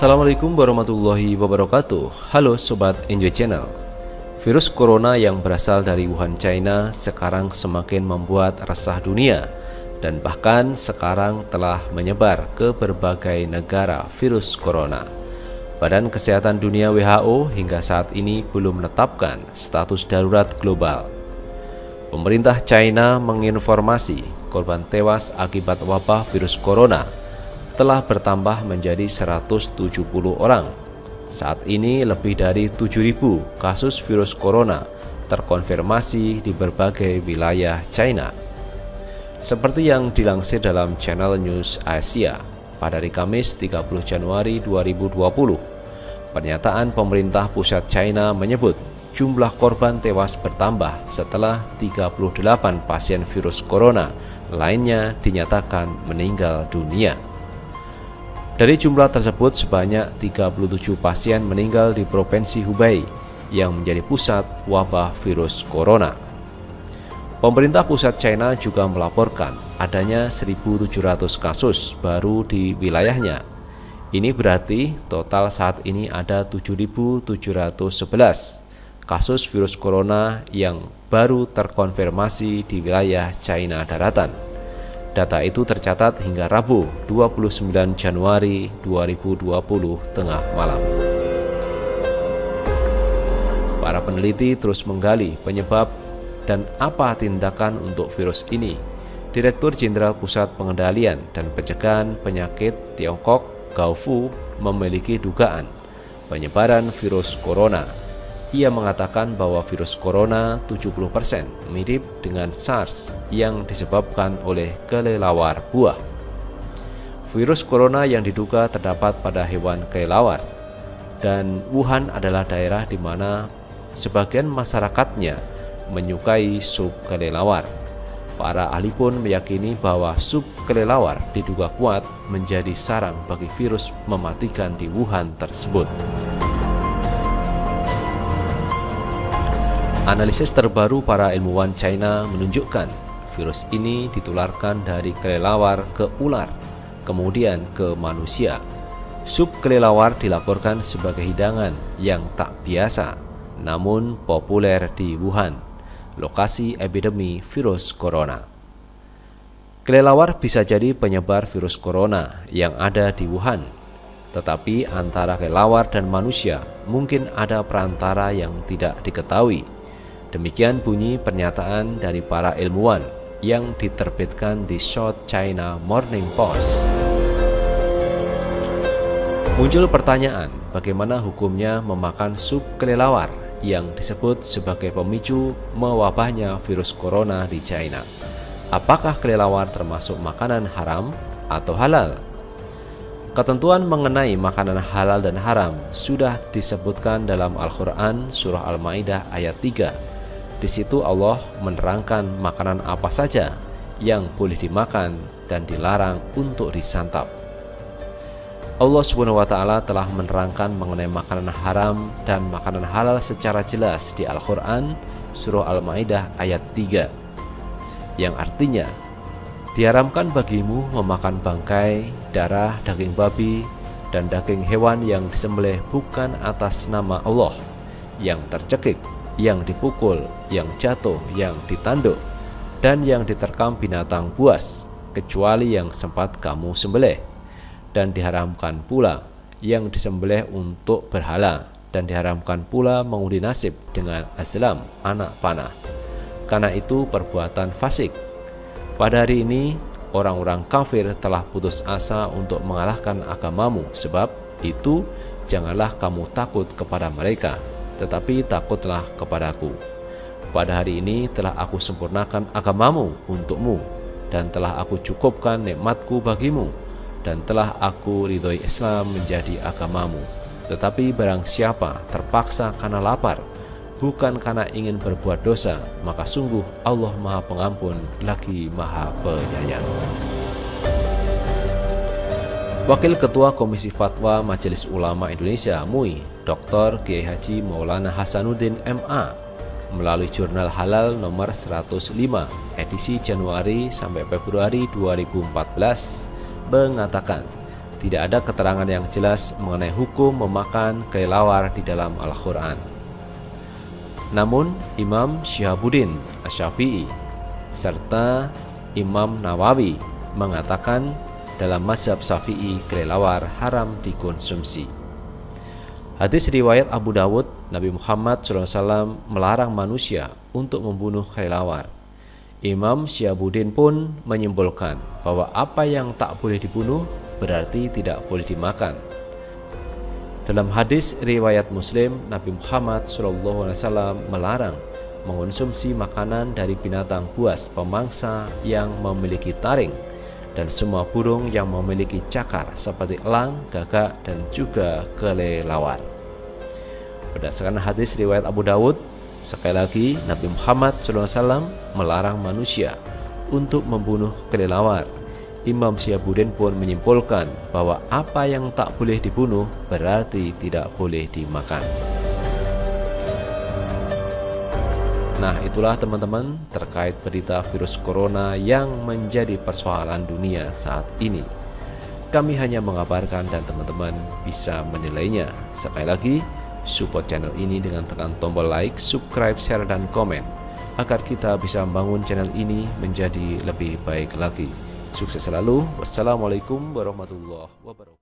Assalamualaikum warahmatullahi wabarakatuh. Halo Sobat Enjoy Channel. Virus corona yang berasal dari Wuhan, China sekarang semakin membuat resah dunia dan bahkan sekarang telah menyebar ke berbagai negara virus corona. Badan Kesehatan Dunia WHO hingga saat ini belum menetapkan status darurat global. Pemerintah China menginformasi korban tewas akibat wabah virus corona telah bertambah menjadi 170 orang. Saat ini lebih dari 7.000 kasus virus corona terkonfirmasi di berbagai wilayah China. Seperti yang dilansir dalam channel News Asia pada hari Kamis 30 Januari 2020, pernyataan pemerintah pusat China menyebut jumlah korban tewas bertambah setelah 38 pasien virus corona lainnya dinyatakan meninggal dunia. Dari jumlah tersebut, sebanyak 37 pasien meninggal di Provinsi Hubei yang menjadi pusat wabah virus corona. Pemerintah pusat China juga melaporkan adanya 1.700 kasus baru di wilayahnya. Ini berarti total saat ini ada 7.711 kasus virus corona yang baru terkonfirmasi di wilayah China daratan. Data itu tercatat hingga Rabu 29 Januari 2020 tengah malam. Para peneliti terus menggali penyebab dan apa tindakan untuk virus ini. Direktur Jenderal Pusat Pengendalian dan Pencegahan Penyakit Tiongkok, Gao Fu, memiliki dugaan penyebaran virus corona. Ia mengatakan bahwa virus corona 70% mirip dengan SARS yang disebabkan oleh kelelawar buah. Virus corona yang diduga terdapat pada hewan kelelawar, dan Wuhan adalah daerah di mana sebagian masyarakatnya menyukai sup kelelawar. Para ahli pun meyakini bahwa sup kelelawar diduga kuat menjadi sarang bagi virus mematikan di Wuhan tersebut. Analisis terbaru para ilmuwan China menunjukkan virus ini ditularkan dari kelelawar ke ular, kemudian ke manusia. Sup kelelawar dilaporkan sebagai hidangan yang tak biasa, namun populer di Wuhan, lokasi epidemi virus corona. Kelelawar bisa jadi penyebar virus corona yang ada di Wuhan, tetapi antara kelelawar dan manusia mungkin ada perantara yang tidak diketahui. Demikian bunyi pernyataan dari para ilmuwan yang diterbitkan di South China Morning Post. Muncul pertanyaan, bagaimana hukumnya memakan sup kelelawar yang disebut sebagai pemicu mewabahnya virus corona di China? Apakah kelelawar termasuk makanan haram atau halal? Ketentuan mengenai makanan halal dan haram sudah disebutkan dalam Al-Quran Surah Al-Ma'idah ayat 3. Di situ Allah menerangkan makanan apa saja yang boleh dimakan dan dilarang untuk disantap. Allah Subhanahu wa Ta'ala telah menerangkan mengenai makanan haram dan makanan halal secara jelas di Al-Quran Surah Al-Ma'idah ayat 3, yang artinya diharamkan bagimu memakan bangkai, darah, daging babi, dan daging hewan yang disembelih bukan atas nama Allah, yang tercekik, yang dipukul, yang jatuh, yang ditanduk, dan yang diterkam binatang buas, kecuali yang sempat kamu sembelih. Dan diharamkan pula yang disembelih untuk berhala, dan diharamkan pula mengundi nasib dengan azlam, anak panah, karena itu perbuatan fasik. Pada hari ini, orang-orang kafir telah putus asa untuk mengalahkan agamamu, sebab itu janganlah kamu takut kepada mereka, tetapi takutlah kepadaku. Pada hari ini telah aku sempurnakan agamamu untukmu, dan telah aku cukupkan nikmatku bagimu, dan telah aku ridhoi Islam menjadi agamamu. Tetapi barang siapa terpaksa karena lapar, bukan karena ingin berbuat dosa, maka sungguh Allah Maha Pengampun lagi Maha Penyayang. Wakil Ketua Komisi Fatwa Majelis Ulama Indonesia MUI, Dr. Kiai Haji Maulana Hasanuddin MA, melalui jurnal Halal nomor 105 edisi Januari sampai Februari 2014 mengatakan Tidak ada keterangan yang jelas mengenai hukum memakan kelelawar di dalam Al-Quran. Namun Imam Syihabuddin Asy-Syafi'i serta Imam Nawawi mengatakan dalam mazhab Syafi'i kelelawar haram dikonsumsi. Hadis riwayat Abu Dawud, Nabi Muhammad SAW melarang manusia untuk membunuh kelelawar. Imam Syihabuddin pun menyimpulkan bahwa apa yang tak boleh dibunuh berarti tidak boleh dimakan. Dalam hadis riwayat Muslim, Nabi Muhammad SAW melarang mengonsumsi makanan dari binatang buas pemangsa yang memiliki taring dan semua burung yang memiliki cakar seperti elang, gagak, dan juga kelelawar. Berdasarkan hadis riwayat Abu Dawud, sekali lagi Nabi Muhammad SAW melarang manusia untuk membunuh kelelawar. Imam Syihabuddin pun menyimpulkan bahwa apa yang tak boleh dibunuh berarti tidak boleh dimakan. Nah, itulah teman-teman terkait berita virus corona yang menjadi persoalan dunia saat ini. Kami hanya mengabarkan dan teman-teman bisa menilainya. Sekali lagi, support channel ini dengan tekan tombol like, subscribe, share, dan komen agar kita bisa membangun channel ini menjadi lebih baik lagi. Sukses selalu. Wassalamualaikum warahmatullahi wabarakatuh.